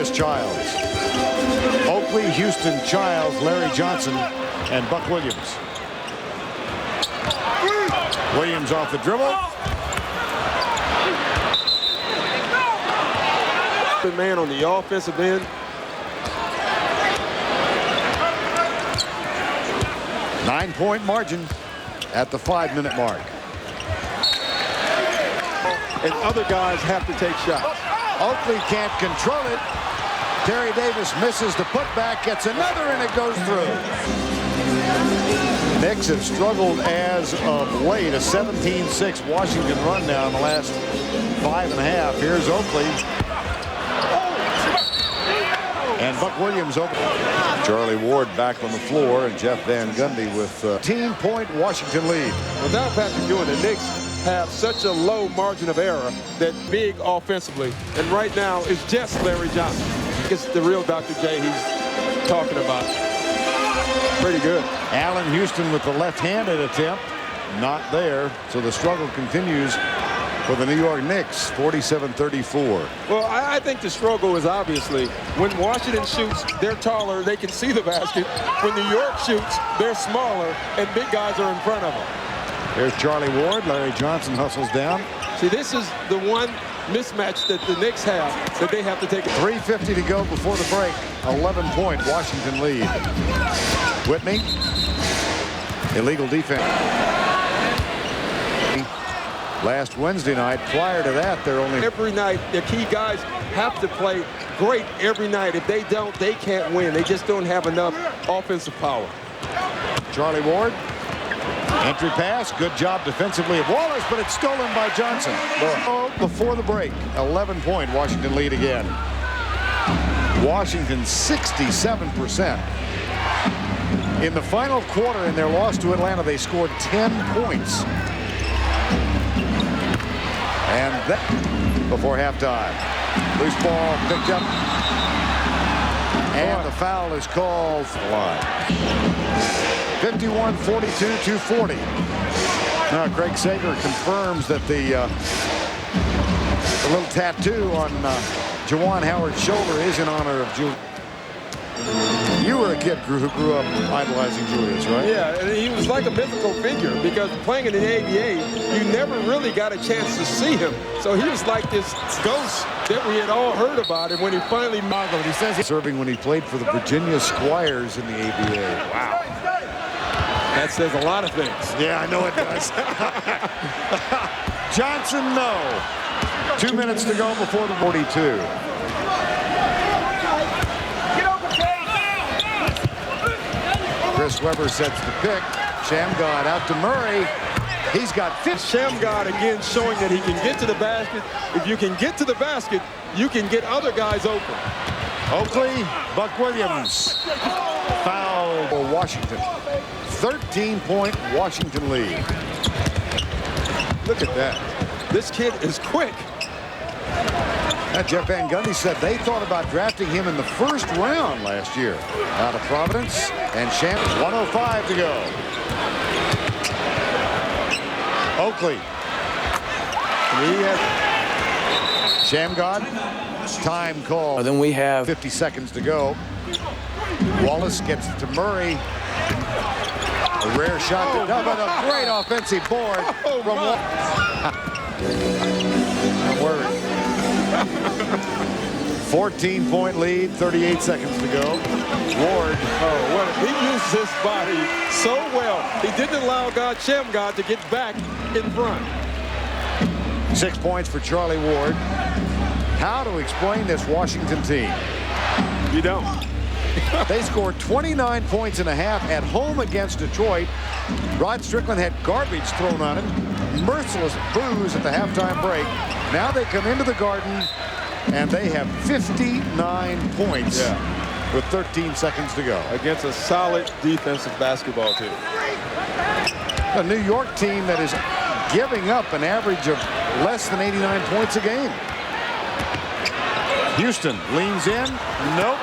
Childs. Oakley, Houston, Childs, Larry Johnson, and Buck Williams. Williams off the dribble. Good man on the offensive end. Nine-point margin at the 5-minute mark. And other guys have to take shots. Oakley can't control it. Terry Davis misses the putback, gets another, and it goes through. Knicks have struggled as of late. A 17-6 Washington run now in the last 5.5. Here's Oakley. And Buck Williams open. Charlie Ward back on the floor, and Jeff Van Gundy with a 18-point Washington lead. Without Patrick Ewing, the Knicks have such a low margin of error that big offensively. And right now, it's just Larry Johnson. It's the real Dr. J he's talking about. Pretty good. Allen Houston with the left-handed attempt. Not there. So the struggle continues for the New York Knicks, 47-34. Well, I think the struggle is obviously when Washington shoots, they're taller, they can see the basket. When New York shoots, they're smaller, and big guys are in front of them. There's Charlie Ward. Larry Johnson hustles down. See, this is the one mismatch that the Knicks have that they have to take. 3:50 to go before the break. 11-point Washington lead. Whitney. Illegal defense. Last Wednesday night. Prior to that, they're only... Every night, the key guys have to play great every night. If they don't, they can't win. They just don't have enough offensive power. Charlie Ward. Entry pass. Good job defensively of Wallace, but it's stolen by Johnson. Before the break, 11-point Washington lead again. Washington 67%. In the final quarter in their loss to Atlanta, they scored 10 points. And that before halftime. Loose ball picked up. And the foul is called for the line. 51-42-240. Now Craig Sager confirms that the little tattoo on Juwan Howard's shoulder is in honor of Julius. You were a kid who grew up idolizing Julius, right? Yeah, and he was like a mythical figure because playing in the ABA, you never really got a chance to see him. So he was like this ghost that we had all heard about. And when he finally modeled, he says serving when he played for the Virginia Squires in the ABA. Wow. That says a lot of things. Yeah, I know it does. Johnson, no. 2 minutes to go before the 42. Chris Webber sets the pick. Shamgod out to Murray. He's got 5. Shamgod again showing that he can get to the basket. If you can get to the basket, you can get other guys open. Oakley, Buck Williams. Foul for Washington. 13-point Washington lead. Look at that. This kid is quick. Jeff Van Gundy said they thought about drafting him in the first round last year. Out of Providence, and Sham. 1:05 to go. Oakley. Shamgod. Time call. Then we have 50 seconds to go. Wallace gets it to Murray. A rare shot to Dubb, and a great offensive board from Not worried. 14-point lead, 38 seconds to go. Ward. He used his body so well. He didn't allow Shamgod to get back in front. 6 points for Charlie Ward. How to explain this Washington team? You don't. They scored 29 points and a half at home against Detroit. Rod Strickland had garbage thrown on him. Merciless boos at the halftime break. Now they come into the Garden, and they have 59 points with 13 seconds to go. Against a solid defensive basketball team. A New York team that is giving up an average of less than 89 points a game. Houston leans in. Nope.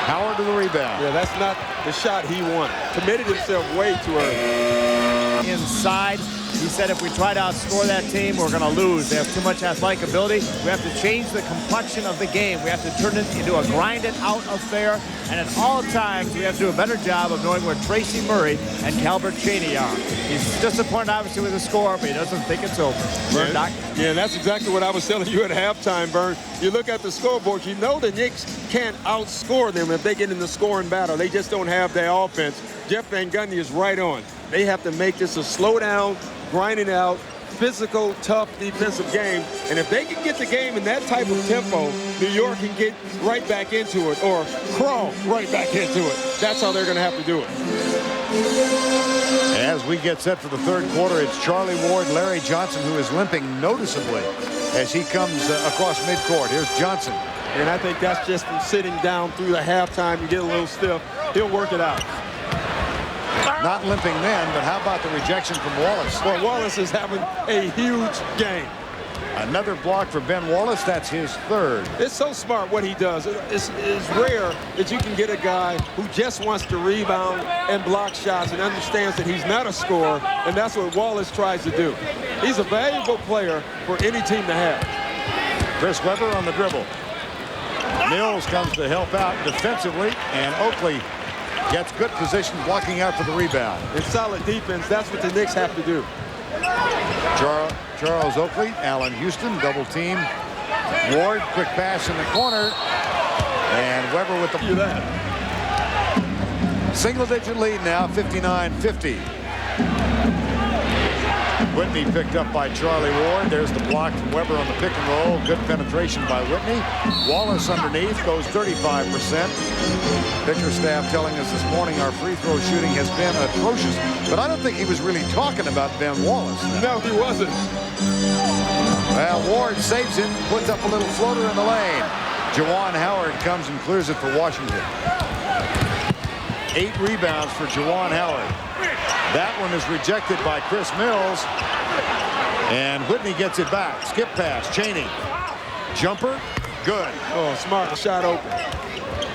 Howard to the rebound. Yeah, that's not the shot he wanted. Committed himself way too early. Inside, He said if we try to outscore that team, we're going to lose. They have too much athletic ability. We have to change the complexion of the game. We have to turn it into a grind-it-out affair. And at all times, we have to do a better job of knowing where Tracy Murray and Calbert Cheney are. He's disappointed, obviously, with the score, but he doesn't think it's over. Vern, Doc? Yeah, that's exactly what I was telling you at halftime, Vern. You look at the scoreboard, you know the Knicks can't outscore them if they get in the scoring battle. They just don't have their offense. Jeff Van Gundy is right on. They have to make this a slow down, grinding out, physical, tough defensive game. And if they can get the game in that type of tempo, New York can get right back into it or crawl right back into it. That's how they're going to have to do it. As we get set for the third quarter, it's Charlie Ward, Larry Johnson, who is limping noticeably as he comes across midcourt. Here's Johnson. And I think that's just from sitting down through the halftime. You get a little stiff. He'll work it out. Not limping then, but how about the rejection from Wallace? Well, Wallace is having a huge game. Another block for Ben Wallace. That's his third. It's so smart what he does. It's rare that you can get a guy who just wants to rebound and block shots and understands that he's not a scorer, and that's what Wallace tries to do. He's a valuable player for any team to have. Chris Webber on the dribble. Mills comes to help out defensively, and Oakley gets good position blocking out for the rebound. In solid defense, that's what the Knicks have to do. Charles Oakley, Allen Houston, double team. Ward, quick pass in the corner. And Webber with the... Single-digit lead now, 59-50. Whitney picked up by Charlie Ward. There's the block from Webber on the pick and roll. Good penetration by Whitney. Wallace underneath goes 35%. Bickerstaff telling us this morning our free throw shooting has been atrocious. But I don't think he was really talking about Ben Wallace. No, he wasn't. Well, Ward saves it, puts up a little floater in the lane. Juwan Howard comes and clears it for Washington. 8 rebounds for Juwan Howard. That one is rejected by Chris Mills. And Whitney gets it back. Skip pass. Cheney. Jumper. Good. Oh, smart shot open.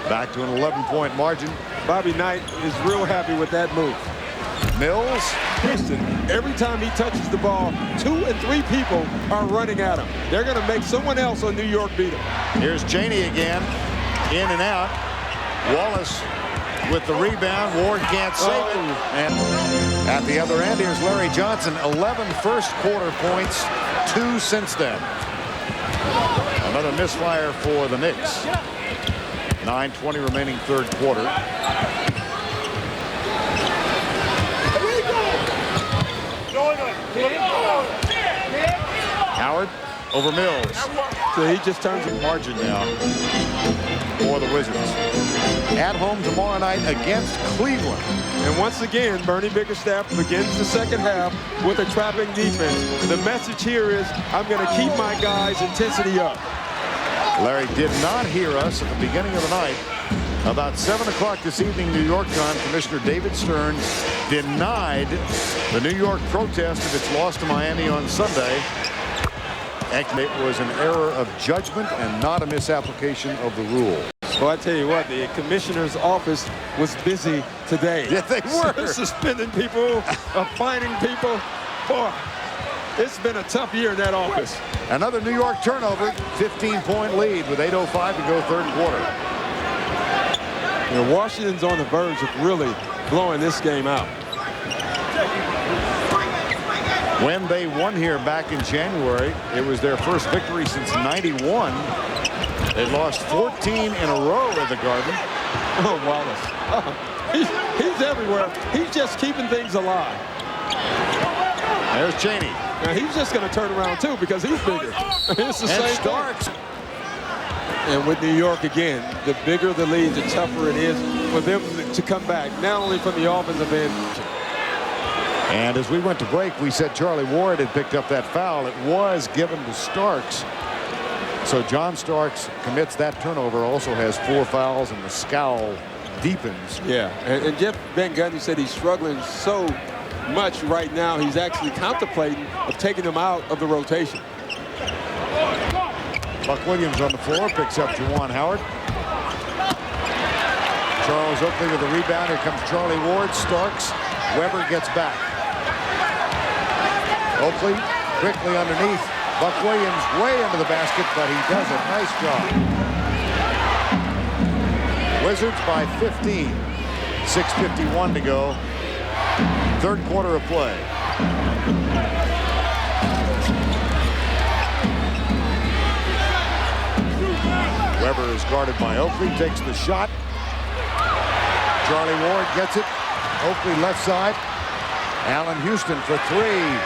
Back to an 11-point margin. Bobby Knight is real happy with that move. Mills. Every time he touches the ball, 2 and 3 people are running at him. They're going to make someone else on New York beat him. Here's Cheney again. In and out. Wallace with the rebound. Ward can't save it. And at the other end, here's Larry Johnson. 11 first quarter points, 2 since then. Another misfire for the Knicks. 9:20 remaining third quarter. Howard over Mills. So he just turns the margin now for the Wizards. At home tomorrow night against Cleveland. And once again, Bernie Bickerstaff begins the second half with a trapping defense. The message here is, I'm going to keep my guys' intensity up. Larry did not hear us at the beginning of the night. About 7 o'clock this evening, New York time, Commissioner David Stern denied the New York protest of its loss to Miami on Sunday. It was an error of judgment and not a misapplication of the rule. Well, I tell you what, the commissioner's office was busy today. Yeah, they were. Suspending people, fining people. Boy, it's been a tough year in that office. Another New York turnover, 15-point lead with 8:05 to go third quarter. You know, Washington's on the verge of really blowing this game out. When they won here back in January, it was their first victory since '91. They lost 14 in a row at the Garden. Oh, Wallace. He's everywhere. He's just keeping things alive. There's Cheney. Now, he's just going to turn around, too, because he's bigger. It's the same Starks. And with New York, again, the bigger the lead, the tougher it is for them to come back, not only from the offensive end. And as we went to break, we said Charlie Ward had picked up that foul. It was given to Starks. So John Starks commits that turnover, also has 4 fouls, and the scowl deepens. Yeah, and Jeff Van Gundy said he's struggling so much right now, he's actually contemplating of taking them out of the rotation. Buck Williams on the floor, picks up Juwan Howard. Charles Oakley with the rebound. Here comes Charlie Ward. Starks. Webber gets back. Oakley quickly underneath. Buck Williams way into the basket, but he does a nice job. Wizards by 15. 6:51 to go. Third quarter of play. Weber is guarded by Oakley, takes the shot. Charlie Ward gets it. Oakley left side. Allen Houston for three.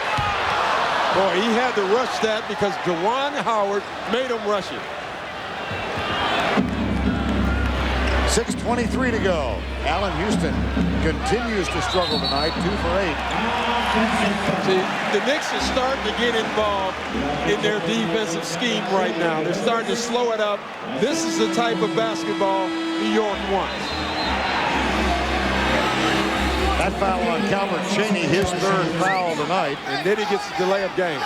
Boy, he had to rush that because Juwan Howard made him rush it. 6:23 to go. Allen Houston continues to struggle tonight, 2 for 8. See, the Knicks are starting to get involved in their defensive scheme right now. They're starting to slow it up. This is the type of basketball New York wants. That foul on Calvin Chaney, his third foul tonight. And then he gets a delay of game.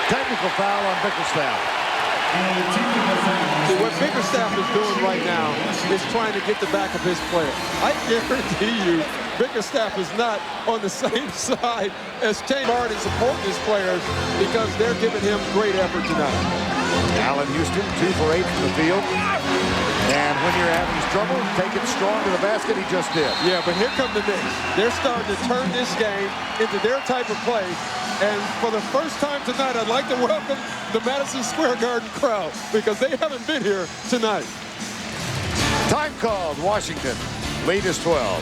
Technical foul on Bickerstaff. See, what Bickerstaff is doing right now is trying to get the back of his player. I guarantee you, Bickerstaff is not on the same side as Chaney Martin supporting his players because they're giving him great effort tonight. Allen Houston, 2 for 8 from the field. And when you're having trouble, take it strong to the basket. He just did. Yeah, but here come the Knicks. They're starting to turn this game into their type of play. And for the first time tonight, I'd like to welcome the Madison Square Garden crowd because they haven't been here tonight. Time called. Washington. Lead is 12.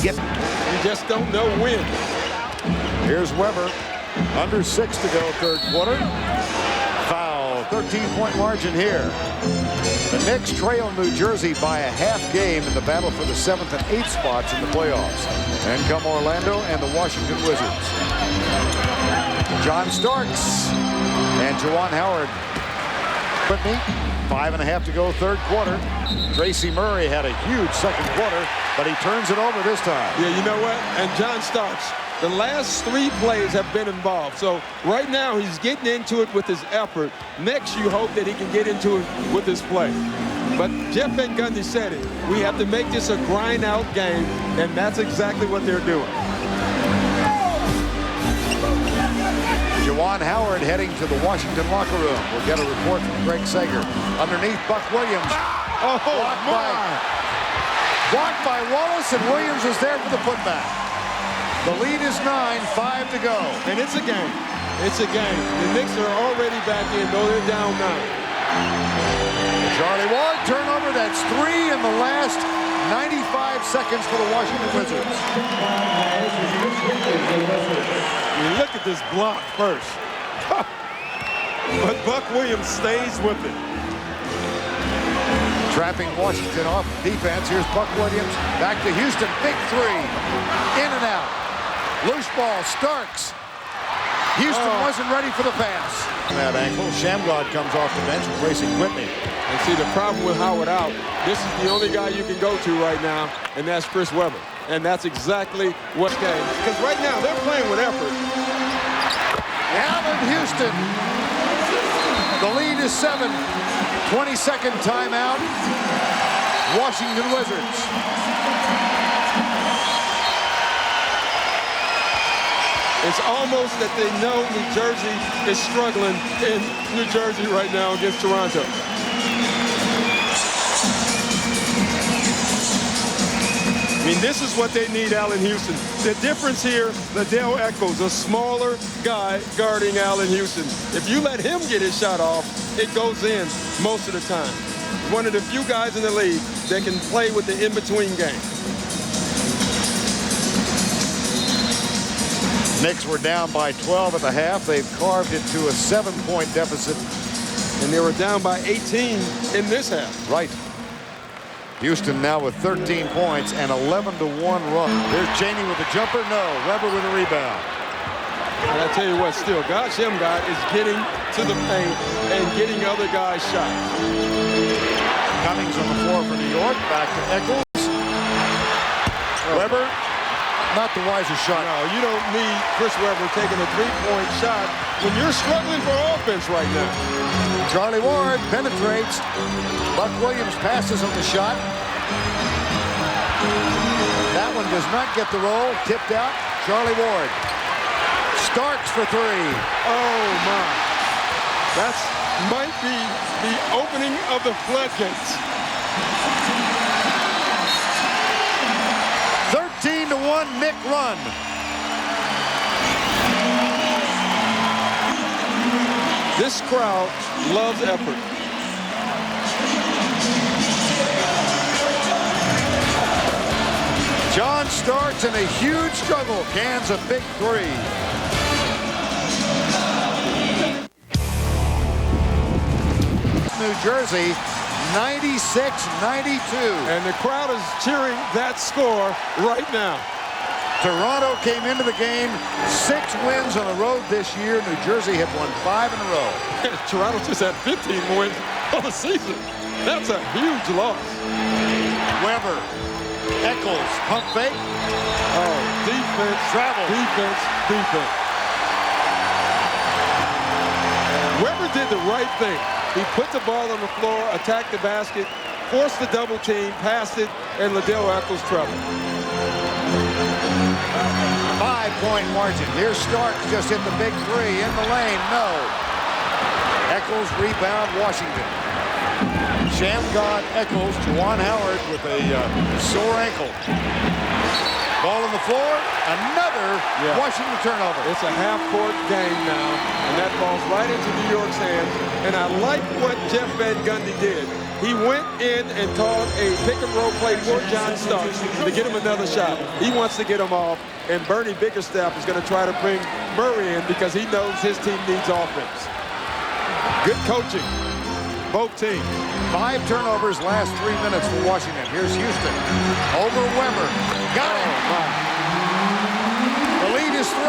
Yep. You just don't know when. Here's Weber. Under 6 to go, third quarter. Foul. 13-point margin here. The Knicks trail New Jersey by a half game in the battle for the 7th and 8th spots in the playoffs. And come Orlando and the Washington Wizards. John Starks and Juwan Howard. Whitney, 5.5 to go, third quarter. Tracy Murray had a huge second quarter, but he turns it over this time. Yeah, you know what? And John Starks, the last 3 plays have been involved. So right now he's getting into it with his effort. Next, you hope that he can get into it with his play. But Jeff Van Gundy said it. We have to make this a grind-out game, and that's exactly what they're doing. Juwan Howard heading to the Washington locker room. We'll get a report from Greg Sager. Underneath, Buck Williams. Oh, Blocked by Wallace, and Williams is there for the putback. The lead is 9, 5 to go. And it's a game. It's a game. The Knicks are already back in, though they're down 9. Charlie Ward, turnover. That's 3 in the last 95 seconds for the Washington Wizards. I mean, look at this block first. But Buck Williams stays with it. Trapping Washington off defense. Here's Buck Williams. Back to Houston. Big 3. In and out. Loose ball. Starks. Houston wasn't ready for the pass. That ankle. Shamgod comes off the bench, replacing Whitney. And see, the problem with Howard out, this is the only guy you can go to right now, and that's Chris Webber. And that's exactly what game. Because right now, they're playing with effort. Allen Houston. The lead is 7. 22nd timeout. Washington Wizards. It's almost that they know New Jersey is struggling in New Jersey right now against Toronto. I mean, this is what they need, Allen Houston. The difference here, Liddell Echols, a smaller guy guarding Allen Houston. If you let him get his shot off, it goes in most of the time. He's one of the few guys in the league that can play with the in-between game. Knicks were down by 12 at the half. They've carved it to a 7-point deficit. And they were down by 18 in this half. Right. Houston now with 13 points and 11-1 run. Here's Chaney with the jumper. No. Weber with a rebound. And I tell you what, still, God Shamgod is getting to the paint and getting other guys shots. Cummings on the floor for New York. Back to Eccles. Weber, not the wisest shot. No, you don't need Chris Webber taking a 3-point shot when you're struggling for offense right now. Charlie Ward penetrates. Buck Williams passes on the shot. That one does not get the roll. Tipped out. Charlie Ward. Starks for three. Oh, my. That might be the opening of the floodgates. 13-1 Knick run. This crowd loves effort. John Starks in a huge struggle. Cans a big three. New Jersey, 96-92. And the crowd is cheering that score right now. Toronto came into the game 6 wins on the road this year. New Jersey had won 5 in a row. Toronto just had 15 wins on the season. That's a huge loss. Weber, Eccles, pump fake. Oh, defense, Travel. defense, defense. Weber did the right thing. He put the ball on the floor, attacked the basket, forced the double team, passed it, and Liddell Eccles trouble. 5-point margin. Here's Starks, just hit the big three in the lane. No. Eccles rebound, Washington. Shamgod, Eccles, Juwan Howard with a sore ankle. Ball on the floor. Another Washington turnover. It's a half-court game now, and that falls right into New York's hands. And I like what Jeff Van Gundy did. He went in and taught a pick-and-roll play for John Starks to get him another shot. He wants to get him off, and Bernie Bickerstaff is going to try to bring Murray in because he knows his team needs offense. Good coaching, both teams. 5 turnovers last 3 minutes for Washington. Here's Houston. Over Weber. Got it. The lead is 3.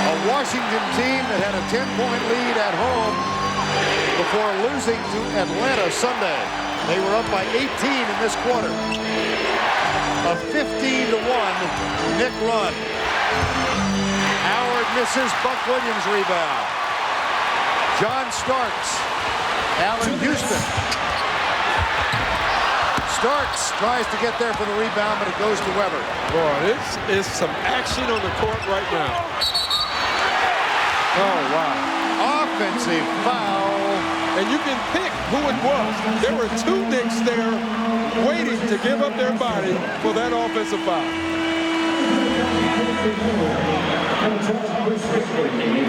A Washington team that had a 10-point lead at home before losing to Atlanta Sunday. They were up by 18 in this quarter. A 15-1 Knick run. Howard misses. Buck Williams rebound. John Starks. Allen Houston. Starks tries to get there for the rebound, but it goes to Weber. Boy, this is some action on the court right now. Oh, wow. Offensive foul. And you can pick who it was. There were 2 Knicks there waiting to give up their body for that offensive foul.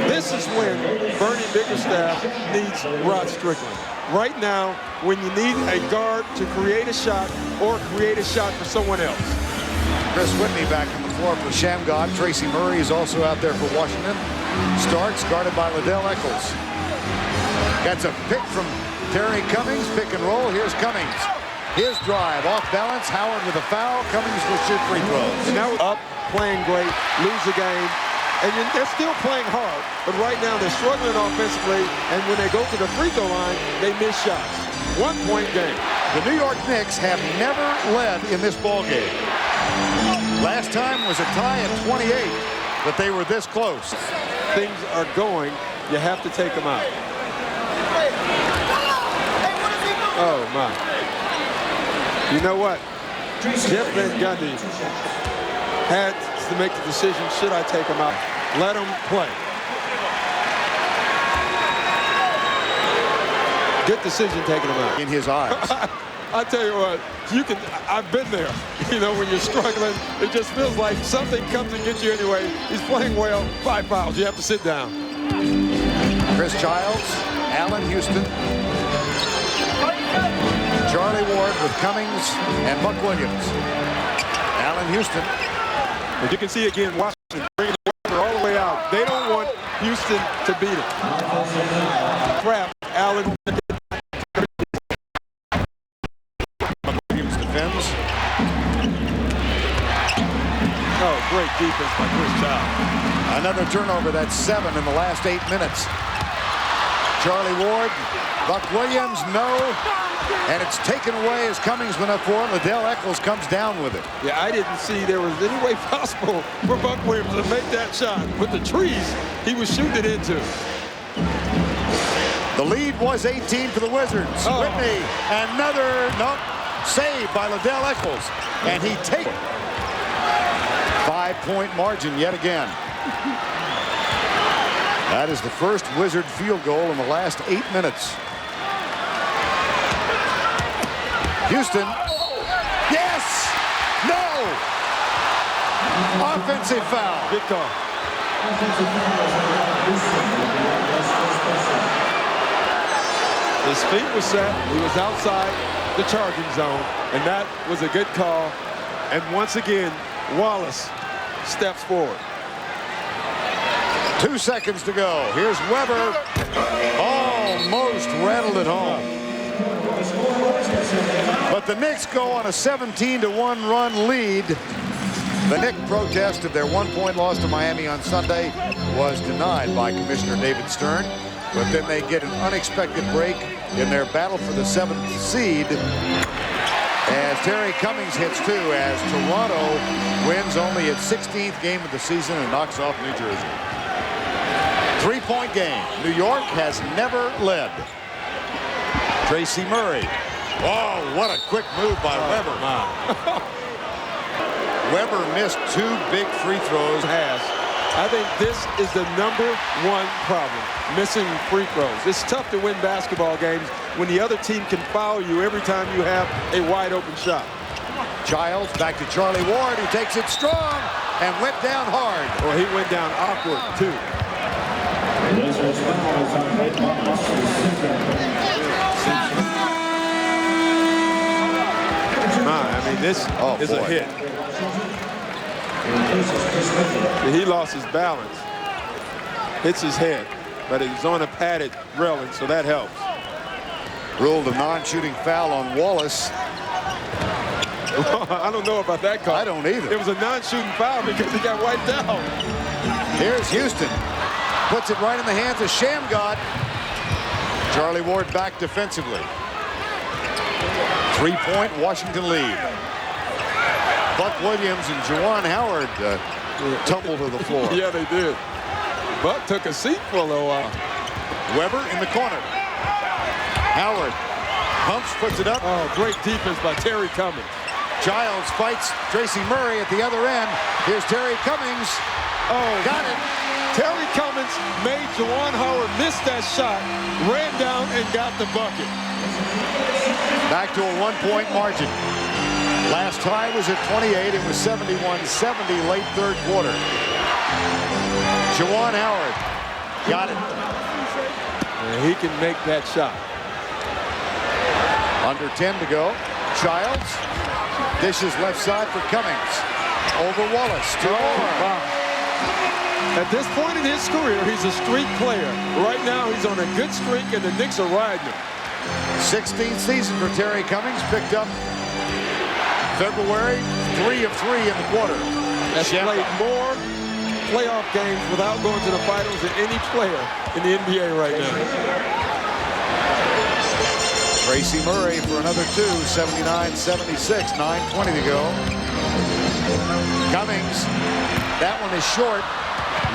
This is when Bernie Bickerstaff needs Rod Strickland. Right now, when you need a guard to create a shot or create a shot for someone else. Chris Whitney back on the floor for Shamgod. Tracy Murray is also out there for Washington. Starks guarded by Liddell Eccles. Gets a pick from Terry Cummings. Pick and roll. Here's Cummings. His drive off balance. Howard with a foul. Cummings will shoot free throws. And now up, playing great, lose the game. And they're still playing hard, but right now they're struggling offensively, and when they go to the free throw line, they miss shots. 1-point game. The New York Knicks have never led in this ball game. Last time was a tie at 28, but they were this close. Things are going, you have to take them out. Oh, my. You know what? Jeff Van Gundy had to make the decision, should I take him out? Let him play. Good decision taking him out. In his eyes. I tell you what, I've been there. You know, when you're struggling, it just feels like something comes and gets you anyway. He's playing well, 5 fouls, you have to sit down. Chris Childs, Allen Houston, Charlie Ward with Cummings and Buck Williams. Allen Houston. As you can see again, Washington bringing the all the way out. They don't want Houston to beat it. Crap, Allen. Williams defends. Oh, great defense by Chris Childs. Another turnover. That's 7 in the last 8 minutes. Charlie Ward. Buck Williams, no. And it's taken away as Cummings went up for it. Liddell Eccles comes down with it. Yeah, I didn't see there was any way possible for Buck Williams to make that shot with the trees he was shooting it into. The lead was 18 for the Wizards. Oh. Whitney, another save by Liddell Eccles. And he takes 5-point margin yet again. That is the first Wizard field goal in the last 8 minutes. Houston. Yes! No! Offensive foul. Good call. His feet were set. He was outside the charging zone, and that was a good call. And once again, Wallace steps forward. 2 seconds to go. Here's Weber. Almost rattled it home. But the Knicks go on a 17-1 run lead. The Knicks protest of their 1-point loss to Miami on Sunday was denied by Commissioner David Stern. But then they get an unexpected break in their battle for the 7th seed as Terry Cummings hits two as Toronto wins only its 16th game of the season and knocks off New Jersey. 3-point game. New York has never led. Tracy Murray. Oh, what a quick move by Weber. Weber missed 2 big free throws. I think this is the #1 problem, missing free throws. It's tough to win basketball games when the other team can foul you every time you have a wide open shot. Childs back to Charlie Ward, who takes it strong and went down hard. Well, he went down awkward, too. I mean, this is a hit. He lost his balance. Hits his head, but it's on a padded railing, so that helps. Ruled a non-shooting foul on Wallace. I don't know about that call. I don't either. It was a non-shooting foul because he got wiped out. Here's Houston. Puts it right in the hands of Shamgod. Charlie Ward back defensively. 3-point Washington lead. Buck Williams and Juwan Howard tumbled to the floor. Yeah, they did. Buck took a seat for a little while. Weber in the corner. Howard pumps, puts it up. Oh, great defense by Terry Cummings. Childs fights Tracy Murray at the other end. Here's Terry Cummings. Oh, got it. Terry Cummings made Juwan Howard miss that shot, ran down and got the bucket. Back to a 1-point margin. Last tie was at 28. It was 71-70 late third quarter. Juwan Howard got it. And he can make that shot. Under 10 to go. Childs dishes left side for Cummings. Over Wallace. Wow. At this point in his career, he's a streak player. Right now, he's on a good streak, and the Knicks are riding him. 16th season for Terry Cummings. Picked up February, 3 of 3 in the quarter. Has played more playoff games without going to the finals than any player in the NBA right now. Tracy Murray for another 2, 79-76, 9:20 to go. Cummings, that one is short.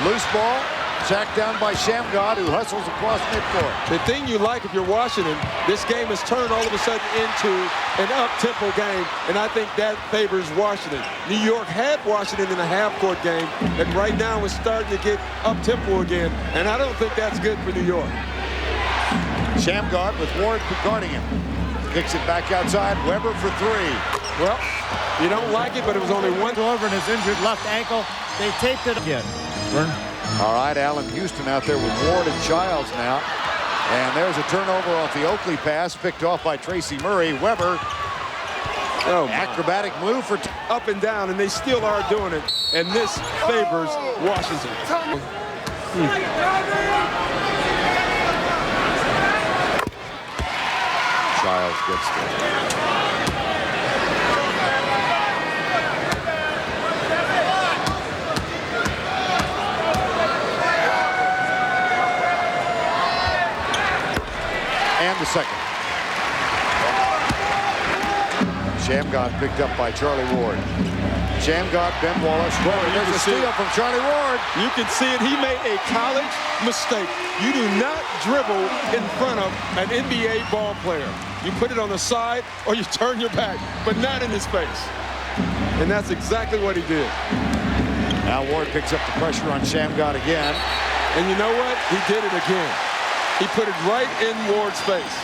Loose ball, jacked down by Shamgod, who hustles across midcourt. The thing you like if you're Washington, this game has turned all of a sudden into an up-tempo game, and I think that favors Washington. New York had Washington in a half-court game, and right now it's starting to get up-tempo again, and I don't think that's good for New York. Shamgod with Ward guarding him. Kicks it back outside. Weber for 3. Well, you don't like it, but it was only one. Over in his injured left ankle. They taped it again. Vern. All right, Allen Houston out there with Ward and Childs now. And there's a turnover off the Oakley pass, picked off by Tracy Murray. Weber, acrobatic move for up and down, and they still are doing it. And this favors Washington. Childs gets there. second. Shamgar picked up by Charlie Ward. Shamgar, Ben Wallace. There's a steal from Charlie Ward. You can see it. He made a college mistake. You do not dribble in front of an NBA ball player. You put it on the side or you turn your back, but not in his face. And that's exactly what he did. Now Ward picks up the pressure on Shamgar again. And you know what? He did it again. He put it right in Ward's face.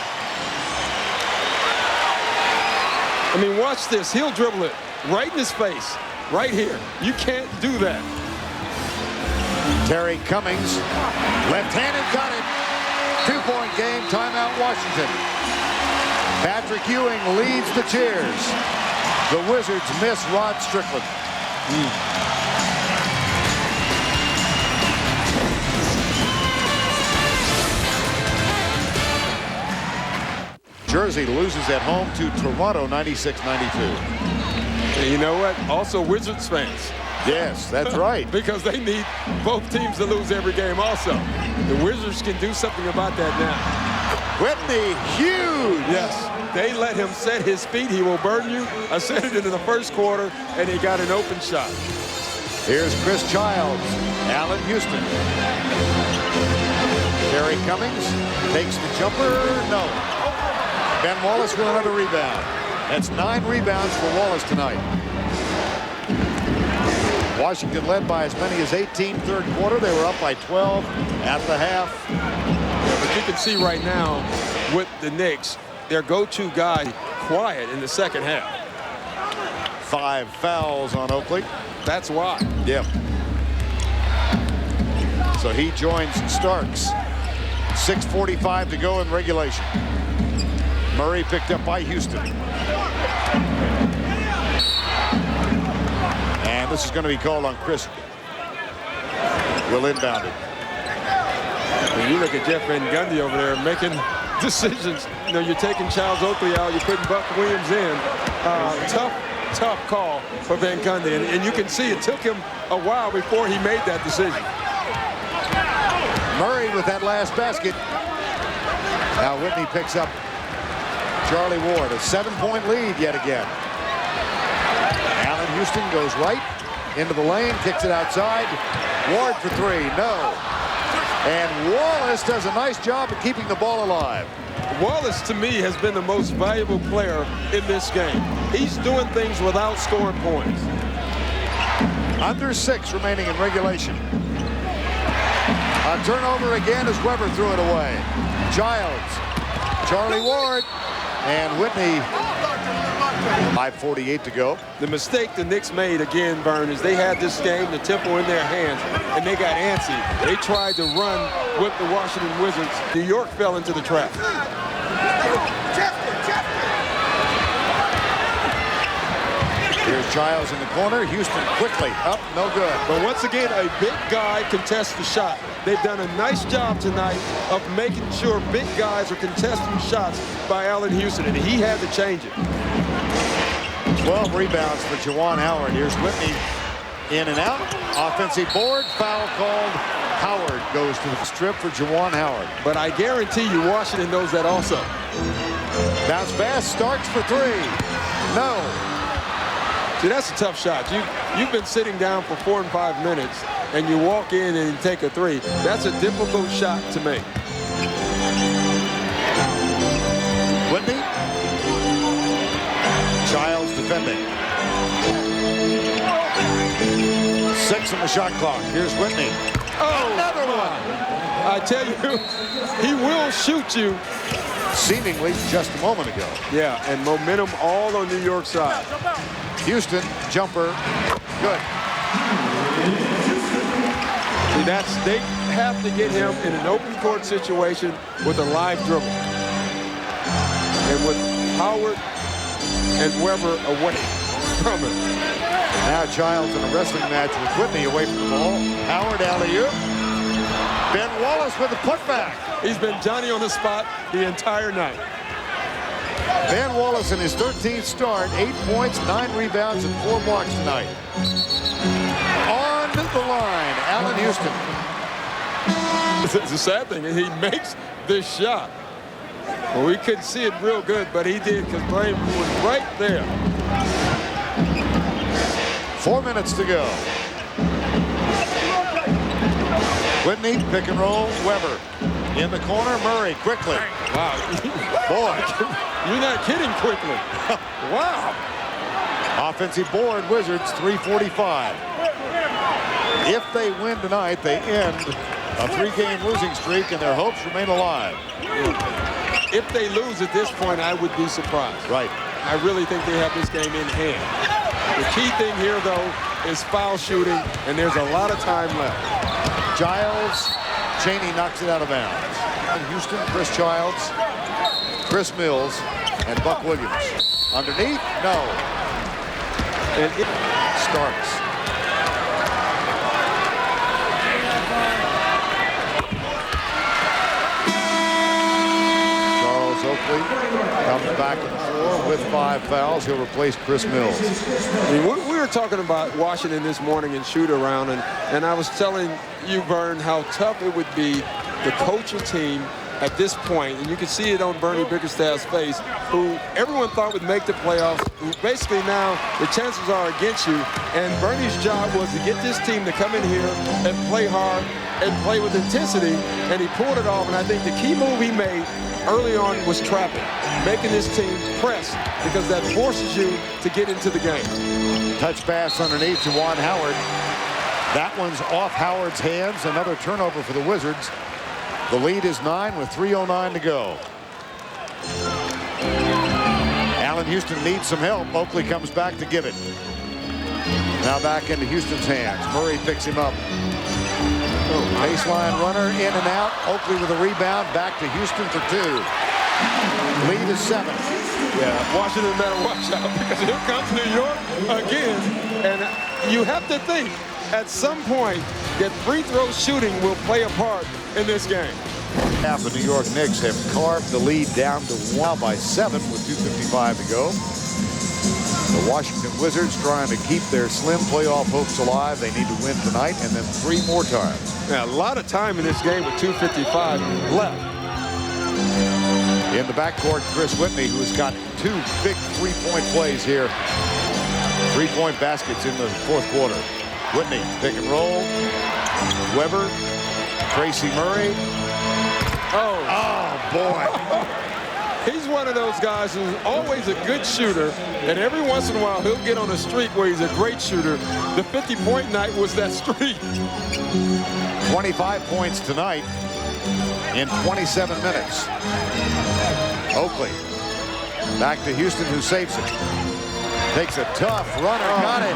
I mean, watch this. He'll dribble it right in his face, right here. You can't do that. Terry Cummings, left-handed, got it. 2-point game, timeout Washington. Patrick Ewing leads the cheers. The Wizards miss Rod Strickland. Jersey loses at home to Toronto 96-92. And you know what? Also Wizards fans. Yes, that's right. Because they need both teams to lose every game also. The Wizards can do something about that now. Whitney, huge. Yes, they let him set his feet. He will burn you. I said it in the first quarter, and he got an open shot. Here's Chris Childs, Allen Houston. Terry Cummings takes the jumper, no. Ben Wallace with another rebound. That's 9 rebounds for Wallace tonight. Washington led by as many as 18 third quarter. They were up by 12 at the half. Yeah, but you can see right now with the Knicks, their go-to guy quiet in the second half. 5 fouls on Oakley. That's why. Yep. So he joins Starks. 6:45 to go in regulation. Murray picked up by Houston. And this is going to be called on Chris. Will inbound it. When you look at Jeff Van Gundy over there making decisions, you know, you're taking Charles Oakley out, you're putting Buck Williams in. Tough call for Van Gundy. And you can see it took him a while before he made that decision. Murray with that last basket. Now Whitney picks up Charlie Ward, a 7-point lead yet again. Allen Houston goes right into the lane, kicks it outside. Ward for 3, no. And Wallace does a nice job of keeping the ball alive. Wallace, to me, has been the most valuable player in this game. He's doing things without scoring points. Under 6 remaining in regulation. A turnover again as Weber threw it away. Childs, Charlie Ward, and Whitney. 5:48 to go. The mistake the Knicks made again, Vern, is they had this game, the tempo in their hands, and they got antsy. They tried to run with the Washington Wizards. New York fell into the trap. Here's Childs in the corner. Houston quickly up, no good. But once again, a big guy contests the shot. They've done a nice job tonight of making sure big guys are contesting shots by Allen Houston, and he had to change it. 12 rebounds for Juwan Howard. Here's Whitney in and out. Offensive board, foul called. Howard goes to the strip for Juwan Howard. But I guarantee you Washington knows that also. Bounce pass, Starks for 3. No. See, that's a tough shot. You've been sitting down for 4 and 5 minutes, and you walk in and you take a 3. That's a difficult shot to make. Whitney. Childs defending. 6 on the shot clock. Here's Whitney. Oh, another one. I tell you, he will shoot you. Seemingly just a moment ago. Yeah, and momentum all on New York's side. Houston, jumper, good. See, they have to get him in an open court situation with a live dribble. And with Howard and Weber away from him. Now Childs in a wrestling match with Whitney away from the ball. Howard alley-oop. Ben Wallace with the putback. He's been Johnny on the spot the entire night. Ben Wallace in his 13th start, 8 points, 9 rebounds, and 4 blocks tonight. On the line, Allen Houston. It's a sad thing, he makes this shot. Well, we couldn't see it real good, but he did because Blaine was right there. 4 minutes to go. Whitney, pick and roll, Weber. In the corner, Murray, quickly. Wow. Boy. You're not kidding quickly. Wow. Offensive board, Wizards, 3:45. If they win tonight, they end a 3-game losing streak, and their hopes remain alive. If they lose at this point, I would be surprised. Right. I really think they have this game in hand. The key thing here, though, is foul shooting, and there's a lot of time left. Giles, Cheney knocks it out of bounds. Houston, Chris Childs, Chris Mills, and Buck Williams. Underneath, no. And it Starks. Charles Oakley comes back to the floor with 5 fouls. He'll replace Chris Mills. I mean, we were talking about Washington this morning and shoot around, and I was telling you, Vern, how tough it would be to coach a team at this point, and you can see it on Bernie Bickerstaff's face, who everyone thought would make the playoffs, who basically now the chances are against you. And Bernie's job was to get this team to come in here and play hard and play with intensity, and he pulled it off. And I think the key move he made early on was trapping, making this team press, because that forces you to get into the game. Touch pass underneath to Juan Howard. That one's off Howard's hands. Another turnover for the Wizards. The lead is 9 with 3:09 to go. Allen Houston needs some help. Oakley comes back to give it. Now back into Houston's hands. Murray picks him up. Baseline runner in and out. Oakley with a rebound. Back to Houston for 2. Lead is 7. Yeah, Washington better watch out, because here comes New York again. And you have to think at some point that free throw shooting will play a part in this game. Half the New York Knicks have carved the lead down to 1 by 7 with 2:55 to go. The Washington Wizards trying to keep their slim playoff hopes alive. They need to win tonight and then 3 more times. Now, a lot of time in this game with 2:55 left. In the backcourt, Chris Whitney, who has got 2 big 3-point plays here. 3-point baskets in the 4th quarter. Whitney, pick and roll. Weber, Tracy Murray. Oh, boy. He's one of those guys who's always a good shooter, and every once in a while he'll get on a streak where he's a great shooter. The 50-point night was that streak. 25 points tonight in 27 minutes. Oakley back to Houston, who saves it. Takes a tough runner, got it.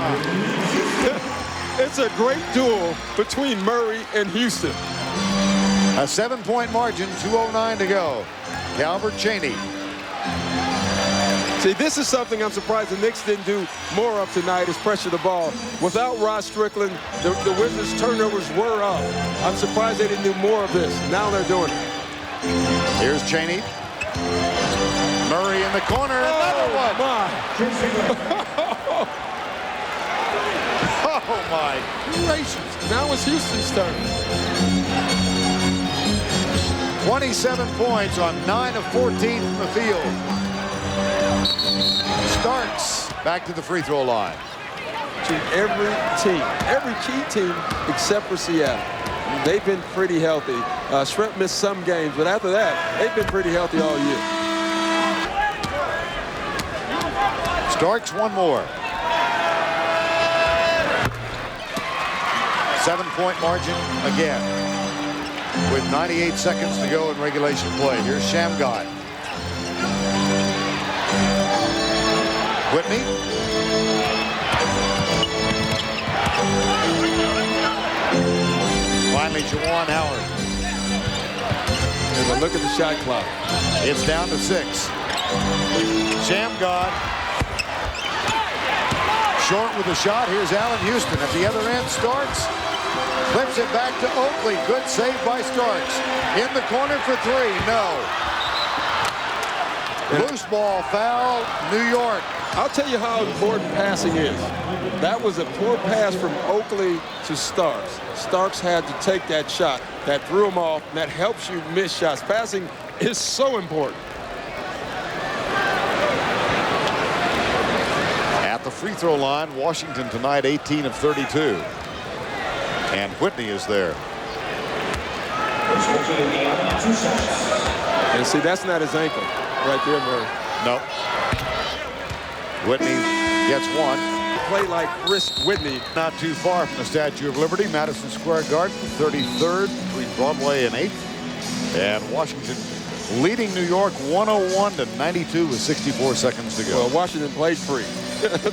It's a great duel between Murray and Houston. A 7-point margin, 2:09 to go. Calvert Cheney. See, this is something I'm surprised the Knicks didn't do more of tonight, is pressure the ball. Without Rod Strickland, the Wizards' turnovers were up. I'm surprised they didn't do more of this. Now they're doing it. Here's Cheney. Murray in the corner, another one. Oh, my gracious. Now it's Houston's turn. 27 points on 9 of 14 from the field. Starks back to the free throw line. To every key team except for Seattle. They've been pretty healthy. Shrimp missed some games, but after that, they've been pretty healthy all year. Starks one more. 7-point margin again. With 98 seconds to go in regulation play. Here's Shamgar. Whitney. Finally, Juwan Howard. And look at the shot clock. It's down to 6. Shamgar. Short with the shot. Here's Allen Houston. At the other end, Starks. Flips it back to Oakley. Good save by Starks. In the corner for 3. No. Loose ball foul, New York. I'll tell you how important passing is. That was a poor pass from Oakley to Starks. Starks had to take that shot. That threw him off. And that helps you miss shots. Passing is so important. At the free throw line, Washington tonight 18 of 32. And Whitney is there. And see, that's not his ankle right there, Murray. No. Whitney gets one. Play like Chris Whitney. Not too far from the Statue of Liberty, Madison Square Garden, 33rd between Broadway and 8th. And Washington leading New York 101-92 with 64 seconds to go. Well, Washington played free.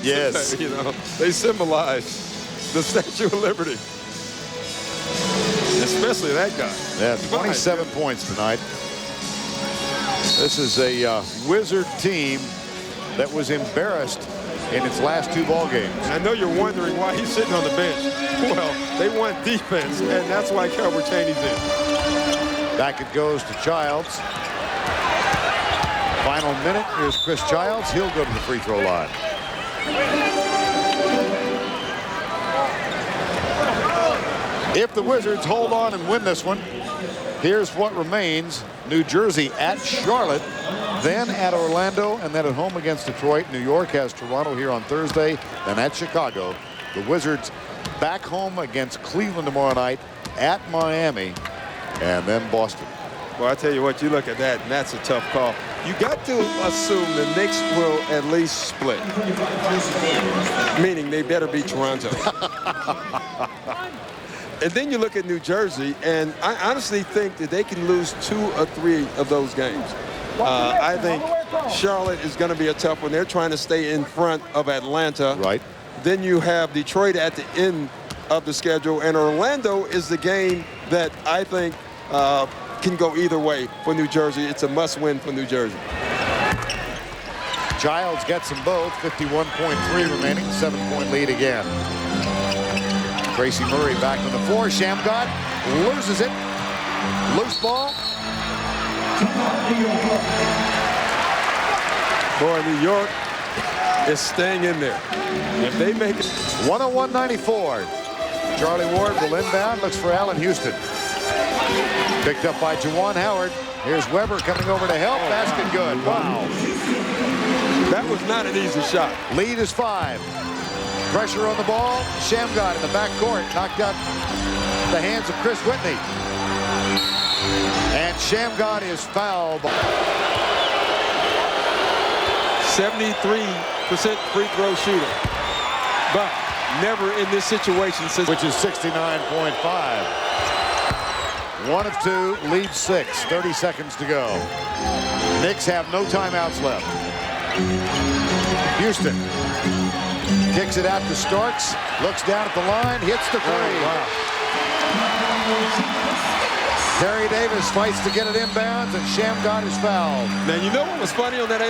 Yes. You know, they symbolize the Statue of Liberty. Especially that guy. Yeah, 27 points tonight. This is a Wizard team that was embarrassed in its last 2 ball games. And I know you're wondering why he's sitting on the bench. Well, they want defense, and that's why Calbert Chaney's in. Back it goes to Childs. Final minute. Here's Chris Childs. He'll go to the free throw line. If the Wizards hold on and win this one, here's what remains. New Jersey at Charlotte, then at Orlando, and then at home against Detroit. New York has Toronto here on Thursday, then at Chicago. The Wizards back home against Cleveland tomorrow night, at Miami, and then Boston. Well, I tell you what, you look at that, and that's a tough call. You got to assume the Knicks will at least split, meaning they better beat Toronto. And then you look at New Jersey, and I honestly think that they can lose 2 or 3 of those games. I think Charlotte is going to be a tough one. They're trying to stay in front of Atlanta. Right. Then you have Detroit at the end of the schedule, and Orlando is the game that I think can go either way for New Jersey. It's a must-win for New Jersey. Childs gets them both. 51.3 remaining. 7-point lead again. Tracy Murray back on the floor. Shamgod loses it. Loose ball. Boy, New York is staying in there. If they make it. 101-94. Charlie Ward will inbound. Looks for Allen Houston. Picked up by Juwan Howard. Here's Weber coming over to help. Basket good. Wow. That was not an easy shot. Lead is 5. Pressure on the ball. Shamgod in the backcourt. Knocked out the hands of Chris Whitney. And Shamgod is fouled. 73% free throw shooter. But never in this situation since. Which is 69.5. 1 of 2, lead 6. 30 seconds to go. Knicks have no timeouts left. Houston kicks it out to Starks. Looks down at the line. Hits the 3. Oh, wow. Terry Davis fights to get it inbounds, and Shamgod is fouled. Now, you know what was funny on that